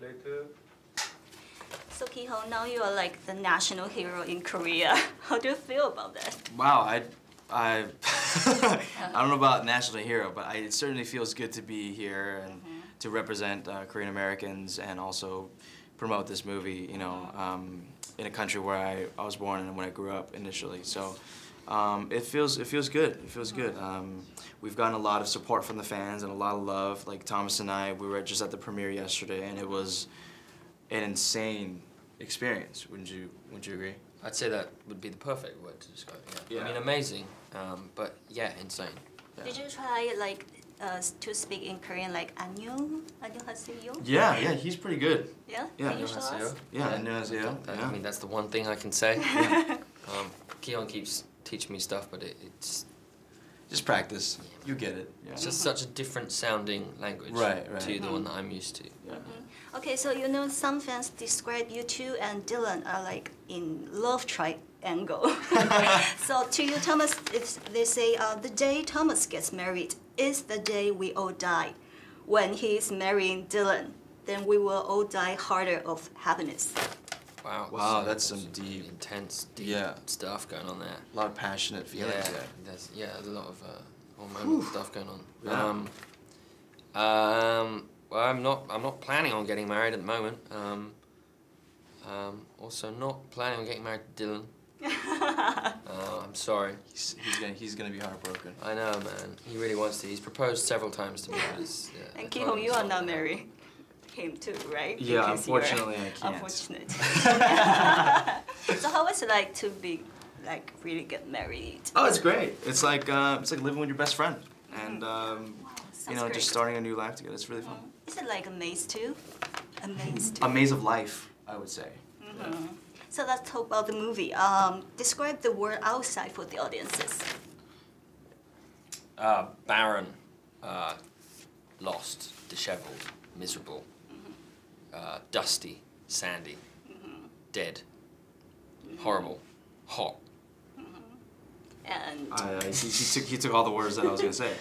Later. So Ki-hong, now you are like the national hero in Korea. How do you feel about that? Wow, I don't know about national hero, but it certainly feels good to be here and to represent Korean Americans and also promote this movie, you know, in a country where I was born and when I grew up initially. So it feels good. It feels good. We've gotten a lot of support from the fans and a lot of love. Like Thomas and I, we were just at the premiere yesterday, and it was an insane experience. Wouldn't you agree? I'd say that would be the perfect word to describe it. Yeah. Yeah. I mean, amazing, but yeah, insane. Yeah. Did you try like to speak in Korean, like 안녕, 안녕하세요? Yeah, he's pretty good. Yeah. Yeah. Can you show us? Yeah, 안녕하세요. I mean, that's the one thing I can say. Ki-hong keeps teaching me stuff, but it's just practice. You get it. Yeah. It's just such a different sounding language to the one that I'm used to. Yeah. Okay, so you know some fans describe you two and Dylan are like in love triangle. So to you, Thomas, if they say the day Thomas gets married is the day we all die. When he's marrying Dylan, then we will all die harder of happiness. Wow. Wow, that's some deep, intense, stuff going on there. A lot of passionate feelings there. There's a lot of hormonal stuff going on. Yeah. Well, I'm not planning on getting married at the moment. Also not planning on getting married to Dylan. I'm sorry. He's gonna be heartbroken. I know, man. He really wants to. He's proposed several times to me. And Ki-hong, you are not married him too, right? Yeah, because unfortunately I can't. Unfortunate. So how was it like to be like really get married? Oh, it's great. It's like living with your best friend, and you know, great. just starting a new life together. It's really fun. Is it like a maze too? A maze too? A maze of life, I would say. Yeah. So let's talk about the movie. Describe the world outside for the audiences. Barren, lost, disheveled, miserable, dusty, sandy, dead, horrible, hot. And he took all the words that I was gonna say.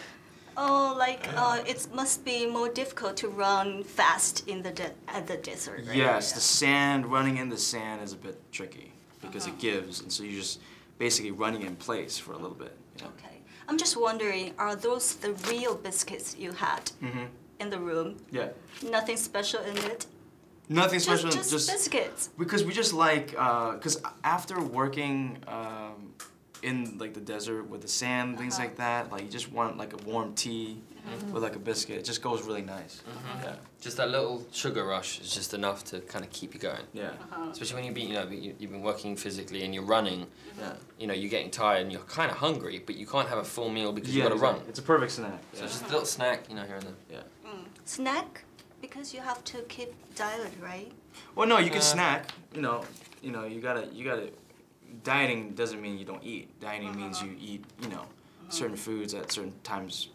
oh, like it must be more difficult to run fast in the desert, right? Yes, the sand, running in the sand is a bit tricky because it gives, and so you're just basically running in place for a little bit. You know? Okay. I'm just wondering, are those the real biscuits you had in the room? Yeah. Nothing special in it? Nothing special. Just biscuits. Because we just like, because after working in like the desert with the sand, things like that, like you just want like a warm tea with like a biscuit. It just goes really nice. Yeah. Just that little sugar rush is just enough to kind of keep you going. Yeah. Especially when you've been working physically and you're running. You know, you're getting tired and you're kind of hungry, but you can't have a full meal because you've got to run. It's a perfect snack. So it's just a little snack, you know, here and there. Yeah. Snack? Because you have to keep diet, right? Well, no, you can snack. You know, you gotta. Dieting doesn't mean you don't eat. Dieting means you eat, you know, certain foods at certain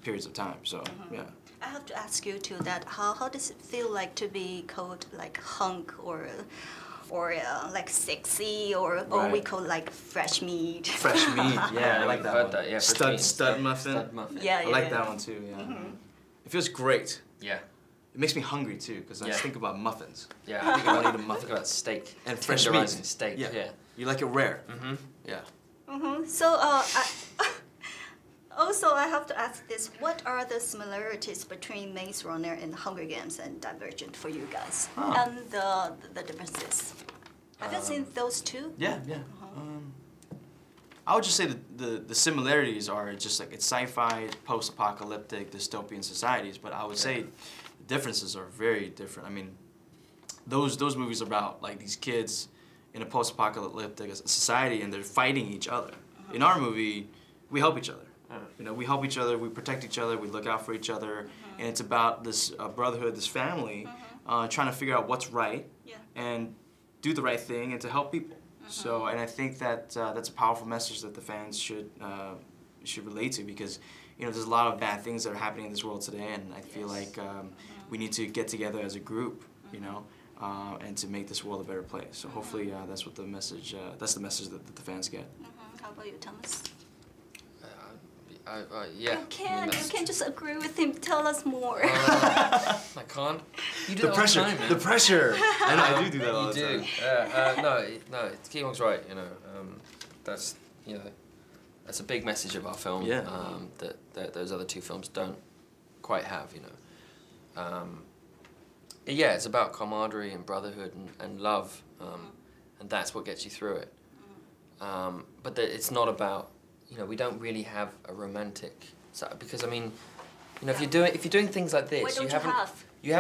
periods of time. So yeah. I have to ask you too that how does it feel like to be called like hunk or like sexy or we call like fresh meat? Fresh meat. Yeah, I like that one. That, yeah, stud muffin. Stud muffin. Yeah, I like that one too. Yeah. It feels great. Yeah. It makes me hungry too because I just think about muffins. Yeah, I think I want to eat a muffin. I think about steak and fresh meat. Steak. Yeah. You like it rare. Yeah. So also I have to ask this: what are the similarities between Maze Runner and Hunger Games and Divergent for you guys, and the differences? Have you seen those two? Yeah. I would just say the similarities are just like it's sci-fi, post-apocalyptic, dystopian societies, but I would say the differences are very different. I mean, those movies are about like these kids in a post-apocalyptic society and they're fighting each other. In our movie, we help each other. You know, we help each other, we protect each other, we look out for each other, and it's about this brotherhood, this family, trying to figure out what's right and do the right thing and to help people. So, and I think that that's a powerful message that the fans should relate to because, you know, there's a lot of bad things that are happening in this world today, and I feel like we need to get together as a group, you know, and to make this world a better place. So hopefully that's what the message, that's the message that the fans get. How about you, Thomas? Yeah. You can't just agree with him. Tell us more. I can't. You do The that pressure. all the time, man. The pressure. I know. I do that all You the do. time. No. Ki-hong's right. You know, that's that's a big message of our film. Yeah. That those other two films don't quite have. You know. Yeah, it's about camaraderie and brotherhood and love, and that's what gets you through it. But it's not about. You know, we don't really have a romantic side because I mean, you know, if you're doing things like this, Why don't you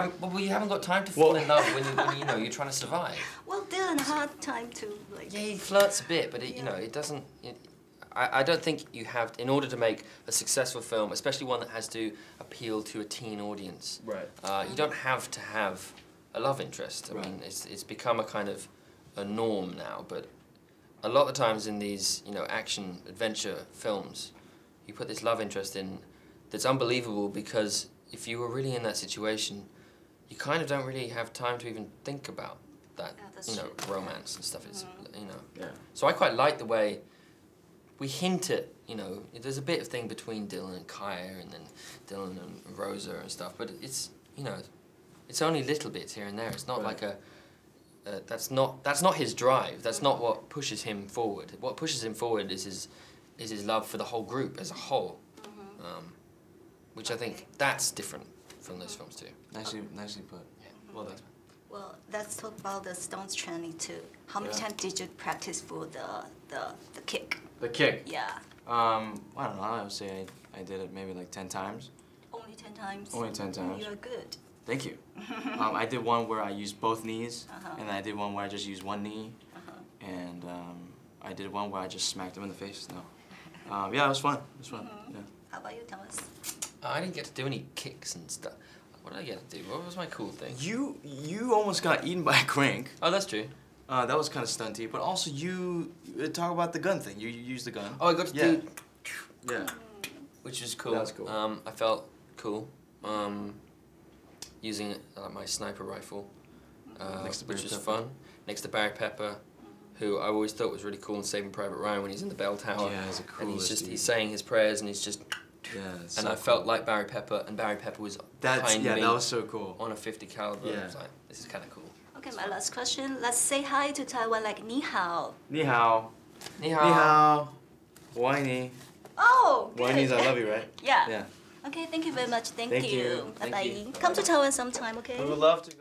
haven't got time to fall in love when you know you're trying to survive. Well, Dylan had time to like. Yeah, he flirts a bit, but you know, it doesn't. I don't think you have in order to make a successful film, especially one that has to appeal to a teen audience. Right. You don't have to have a love interest. I mean, it's become a kind of a norm now, but. A lot of times in these, you know, action adventure films, you put this love interest in that's unbelievable because if you were really in that situation, you kind of don't really have time to even think about that, you know, romance and stuff. It's, you know. Yeah. So I quite like the way we hint at, you know, there's a bit of thing between Dylan and Kaya and then Dylan and Rosa and stuff, but it's, you know, it's only little bits here and there. It's not like a. That's not his drive. That's not what pushes him forward. What pushes him forward is his love for the whole group as a whole, which I think that's different from those films too. Nicely put. Yeah. Well done. Well, let's talk about the stunts training too. How many times did you practice for the kick? The kick. Yeah. I don't know. I would say I did it maybe like 10 times. Only 10 times. Only 10 times. You're good. Thank you. I did one where I used both knees, and then I did one where I just used one knee, and I did one where I just smacked him in the face. No, yeah, it was fun. It was fun. Yeah. How about you, Thomas? I didn't get to do any kicks and stuff. What did I get to do? What was my cool thing? You almost got eaten by a crank. Oh, that's true. That was kind of stunty, but also you talk about the gun thing. You used the gun. Oh, I got to do. Yeah. Which was cool. That was cool. I felt cool. Using my sniper rifle, which was fun, next to Barry Pepper, who I always thought was really cool in Saving Private Ryan when he's in the bell tower. Yeah, he's the coolest and he's saying his prayers and he's just. Yeah. And I felt like Barry Pepper, and Barry Pepper was behind me. That was so cool. On a .50 caliber. Yeah. I was like, this is kind of cool. Okay, my last question. Let's say hi to Taiwan like ni hao. Ni hao. Ni hao. Ni hao. Wai ni. Oh, good. Wai means I love you, right? Yeah. Yeah. Okay, thank you very much. Thank Thank you. you. Bye Thank bye. you. Come to Taiwan sometime, okay? We would love to go.